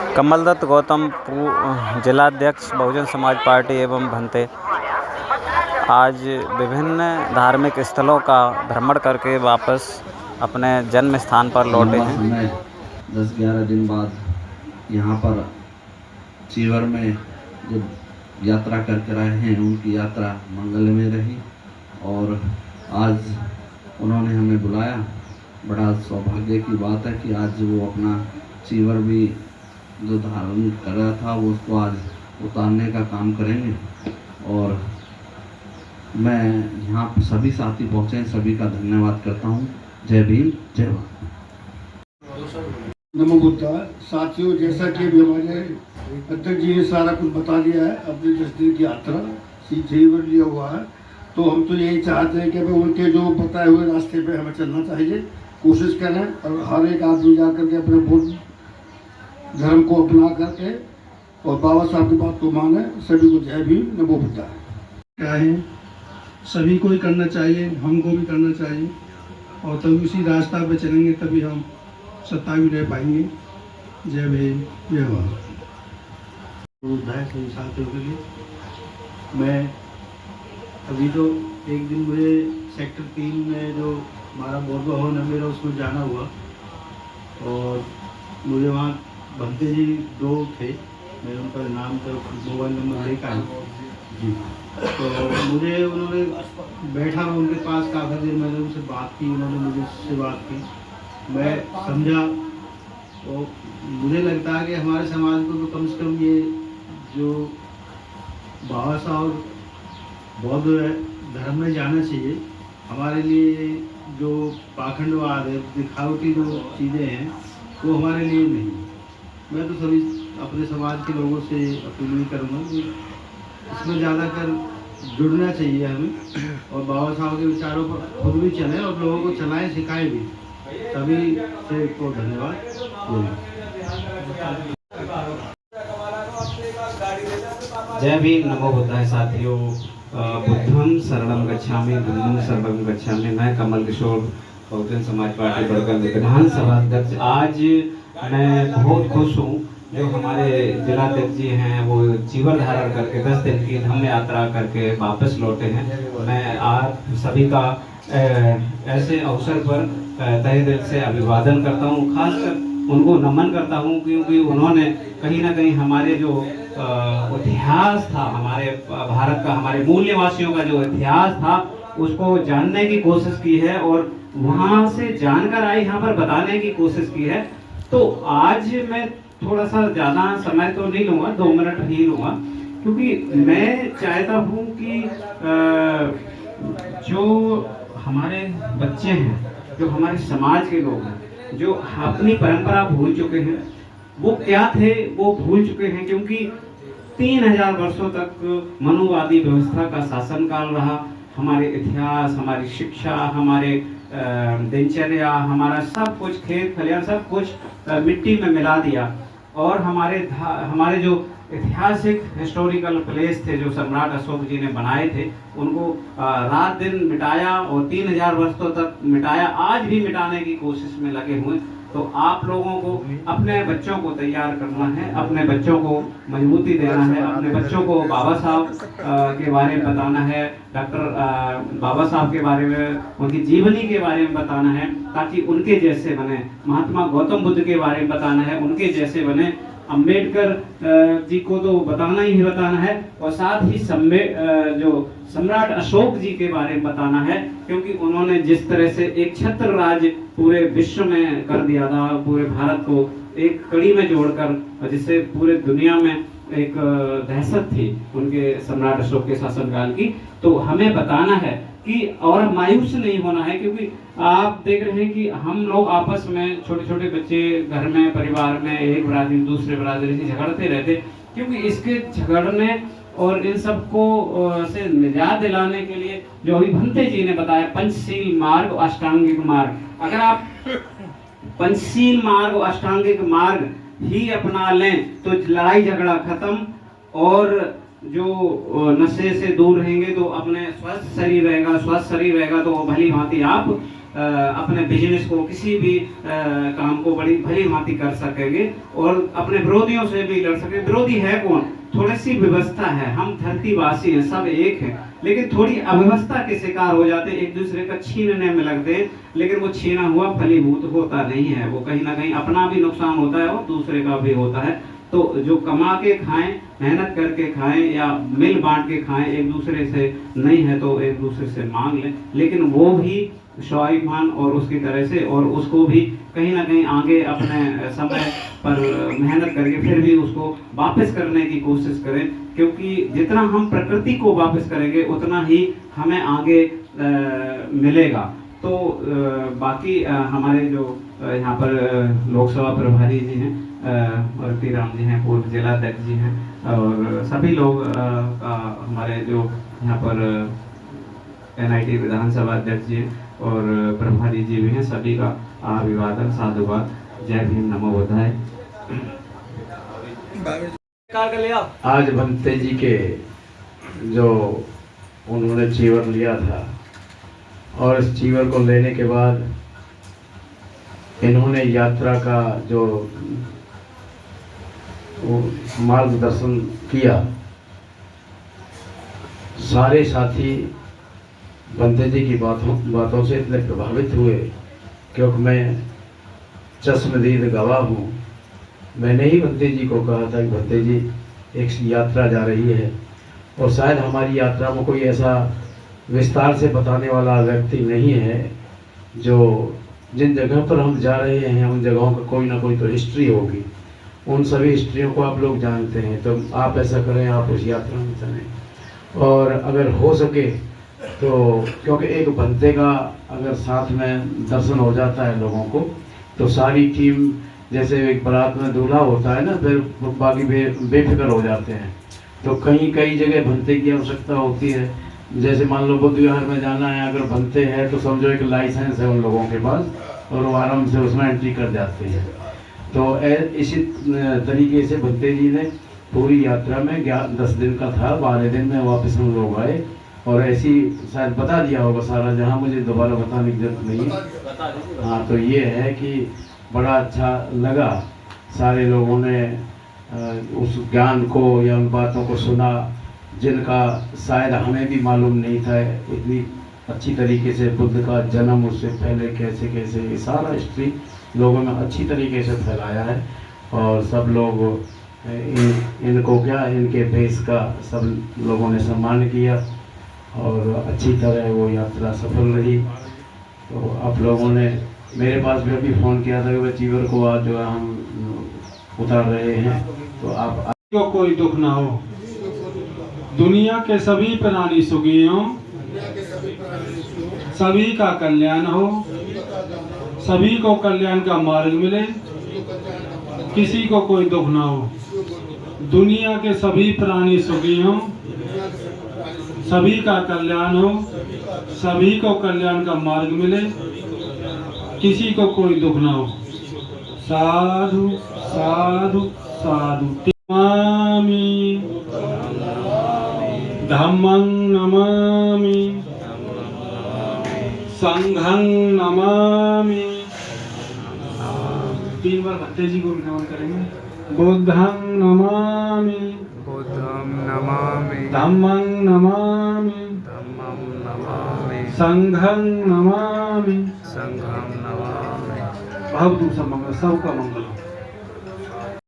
कमलदत्त गौतम जिलाध्यक्ष बहुजन समाज पार्टी एवं भंते आज विभिन्न धार्मिक स्थलों का भ्रमण करके वापस अपने जन्म स्थान पर लौटे हैं। समय 10-11 दिन बाद यहाँ पर चीवर में जो यात्रा करके आए हैं उनकी यात्रा मंगलमय रही और आज उन्होंने हमें बुलाया। बड़ा सौभाग्य की बात है कि आज वो अपना चीवर भी जो धारण कर रहा था वो उसको आज उतारने का काम करेंगे और मैं यहाँ सभी साथी पहुँचे हैं, सभी का धन्यवाद करता हूँ। जय भीम, जय भारत। नमो बुद्धा। साथियों, जैसा कि अभी हमारे अध्यक्ष जी ने सारा कुछ बता दिया है, अपनी 10 दिन की यात्रा चीवर लिया हुआ है, तो हम तो यही चाहते हैं कि उनके जो बताए हुए रास्ते पे हमें चलना चाहिए, कोशिश करें और हर एक आदमी जा करके अपने बौद्ध धर्म को अपना करके और बाबा साहब की बात को माने। सभी को जय भीम, नमो बुद्धा। क्या है, सभी को ही करना चाहिए, हमको भी करना चाहिए और तभी उसी रास्ता पे चलेंगे तभी हम सत्ता भी रह पाएंगे। जय भीम, जय भारत। सभी साथियों के लिए मैं अभी तो एक दिन मुझे सेक्टर 3 में जो हमारा बौद्ध भवन है मेरा उसमें जाना हुआ और मुझे वहाँ भंते जी 2 थे, मैं उनका नाम तो मोबाइल नंबर देखा है जी। तो मुझे उन्होंने बैठा उनके पास काफ़ी देर मैंने उनसे बात की, उन्होंने मुझसे बात की, मैं समझा। तो मुझे लगता है कि हमारे समाज को तो कम से कम ये जो बाबा साहब बौद्ध धर्म में जाना चाहिए। हमारे लिए जो पाखंडवाद है, दिखावटी जो चीज़ें हैं वो हमारे लिए नहीं। मैं तो सभी अपने समाज के लोगों से अपील करूँगा कि इसमें ज़्यादातर जुड़ना चाहिए हमें और बाबा साहब के विचारों पर खुद भी चलें और लोगों को चलाएं, सिखाएं भी। सभी से को धन्यवाद। जय भीम, नमो बुद्धाय। साथियों, बुद्धम शरणम गच्छामि, धम्मम शरणम गच्छामि। मैं कमल किशोर, बहुजन समाज पार्टी बड़गंज विधानसभा अध्यक्ष। आज मैं बहुत खुश हूँ जो हमारे जिलाध्यक्ष जी हैं वो चीवर धारण करके 10 दिन की धम्म यात्रा करके वापस लौटे हैं। मैं आप सभी का ऐसे अवसर पर तहे दिल से अभिवादन करता हूँ, खासकर उनको नमन करता हूँ क्योंकि उन्होंने कहीं ना कहीं हमारे जो इतिहास था, हमारे भारत का, हमारे मूल निवासियों का जो इतिहास था उसको जानने की कोशिश की है और वहाँ से जानकर आई यहाँ पर बताने की कोशिश की है। तो आज मैं थोड़ा सा ज़्यादा समय तो नहीं लूँगा, 2 मिनट ही लूँगा, क्योंकि मैं चाहता हूँ कि जो हमारे बच्चे हैं, जो हमारे समाज के लोग हैं, जो अपनी परंपरा भूल चुके हैं, वो क्या थे वो भूल चुके हैं, क्योंकि 3000 वर्षों तक मनुवादी व्यवस्था का शासनकाल रहा। हमारे इतिहास, हमारी शिक्षा, हमारे दिनचर्या, हमारा सब कुछ, खेत खलियान सब कुछ मिट्टी में मिला दिया और हमारे जो ऐतिहासिक हिस्टोरिकल प्लेस थे जो सम्राट अशोक जी ने बनाए थे उनको रात दिन मिटाया और 3000 वर्षों तक मिटाया, आज भी मिटाने की कोशिश में लगे हुए। तो आप लोगों को अपने बच्चों को तैयार करना है, अपने बच्चों को मजबूती देना है, अपने बच्चों को बाबा साहब के बारे में बताना है, डॉक्टर बाबा साहब के बारे में, उनकी जीवनी के बारे में बताना है ताकि उनके जैसे बने। महात्मा गौतम बुद्ध के बारे में बताना है, उनके जैसे बने। अम्बेडकर जी को तो बताना ही बताना है और साथ ही जो सम्राट अशोक जी के बारे में बताना है, क्योंकि उन्होंने जिस तरह से एक छत्र राज पूरे विश्व में कर दिया था, पूरे भारत को एक कड़ी में जोड़कर, जिससे पूरे दुनिया में एक दहशत थी उनके सम्राट अशोक के शासनकाल की। तो हमें बताना है कि और मायूस नहीं होना है, क्योंकि आप देख रहे हैं कि हम लोग आपस में, छोटे छोटे बच्चे घर में, परिवार में, एक बरादरी दूसरे बरादरी से झगड़ते रहते, क्योंकि इसके झगड़ने और इन सबको से निजात दिलाने के लिए जो अभी भंते जी ने बताया, पंचशील मार्ग, अष्टांगिक मार्ग, अगर आप पंचशील मार्ग और अष्टांगिक मार्ग ही अपना लें तो लड़ाई झगड़ा खत्म और जो नशे से दूर रहेंगे तो अपने स्वस्थ शरीर रहेगा, स्वस्थ शरीर रहेगा तो भली भांति आप अपने बिजनेस को, किसी भी काम को बड़ी भली भांति कर सकेंगे और अपने विरोधियों से भी लड़ सकेंगे। विरोधी है कौन? थोड़ी सी व्यवस्था है, हम धरतीवासी हैं, सब एक हैं, लेकिन थोड़ी अव्यवस्था के शिकार हो जाते हैं, एक दूसरे का छीनने में लगते हैं, लेकिन वो छीना हुआ फलीभूत होता नहीं है, वो कहीं ना कहीं अपना भी नुकसान होता है और दूसरे का भी होता है। तो जो कमा के खाएं, मेहनत करके खाएं या मिल बांट के खाएं, एक दूसरे से नहीं है तो एक दूसरे से मांग लें, लेकिन वो भी शोआइब खान और उसकी तरह से, और उसको भी कहीं ना कहीं आगे अपने समय पर मेहनत करके फिर भी उसको वापस करने की कोशिश करें, क्योंकि जितना हम प्रकृति को वापस करेंगे उतना ही हमें आगे मिलेगा। तो बाकी हमारे जो यहाँ पर लोकसभा प्रभारी जी हैं, मूर्ति राम जी हैं, पूर्व जिलाध्यक्ष जी हैं, और सभी लोग हमारे जो यहाँ पर NIT विधानसभा अध्यक्ष जी और प्रभारी जी भी हैं, सभी का अभिवादन, साधुवाद, जय भीम, नमो बुद्धाय। आज भंते जी के जो उन्होंने चीवर लिया था और इस चीवर को लेने के बाद इन्होंने यात्रा का जो मार्गदर्शन किया, सारे साथी भंते जी की बातों से इतने प्रभावित हुए, क्योंकि मैं चश्मदीद गवाह हूँ। मैंने ही भंते जी को कहा था कि भंते जी एक यात्रा जा रही है और शायद हमारी यात्रा में कोई ऐसा विस्तार से बताने वाला व्यक्ति नहीं है, जो जिन जगह पर हम जा रहे हैं उन जगहों का कोई ना कोई तो हिस्ट्री होगी, उन सभी हिस्ट्रियों को आप लोग जानते हैं, तो आप ऐसा करें, आप उस यात्रा में चलें। और अगर हो सके तो, क्योंकि एक भंते का अगर साथ में दर्शन हो जाता है लोगों को, तो सारी टीम, जैसे एक बारात में दूल्हा होता है ना, फिर बाकी बेफिक्र हो जाते हैं। तो कई जगह भंते की आवश्यकता होती है, जैसे मान लो बुद्ध विहार में जाना है, अगर भंते हैं तो समझो एक लाइसेंस है उन लोगों के पास और वो आराम से उसमें एंट्री कर जाते हैं। तो इसी तरीके से भंते जी ने पूरी यात्रा में 10 दिन का था, 12 दिन में वापस हम लोग आए, और ऐसी शायद बता दिया होगा सारा, जहाँ मुझे दोबारा बताने की जरूरत नहीं है। हाँ, तो ये है कि बड़ा अच्छा लगा, सारे लोगों ने उस ज्ञान को या उन बातों को सुना जिनका शायद हमें भी मालूम नहीं था। इतनी अच्छी तरीके से बुद्ध का जन्म, उससे पहले कैसे कैसे, ये सारा हिस्ट्री लोगों में अच्छी तरीके से फैलाया है, और सब लोग इनको क्या, इनके भेष का सब लोगों ने सम्मान किया और अच्छी तरह वो यात्रा सफल रही। तो आप लोगों ने मेरे पास भी अभी फ़ोन किया था कि वह चीवर को आज जो है हम उतार रहे हैं, तो आप को कोई दुख ना हो, दुनिया के सभी प्राणी सुखी हों, सभी का कल्याण हो, सभी को कल्याण का मार्ग मिले, किसी को कोई दुख ना हो। दुनिया के सभी प्राणी सुखी हों, सभी का कल्याण हो, सभी को कल्याण का मार्ग मिले, किसी को कोई दुख ना हो। साधु साधु साधु। नमामि धम्मं नमामि संघं नमामि। 3 बार भंते जी को भी नमन करेंगे। बुद्धं नमामि धम्मं नमामि संघं नमामि। भवतु सब मंगल, सबका मंगल हो।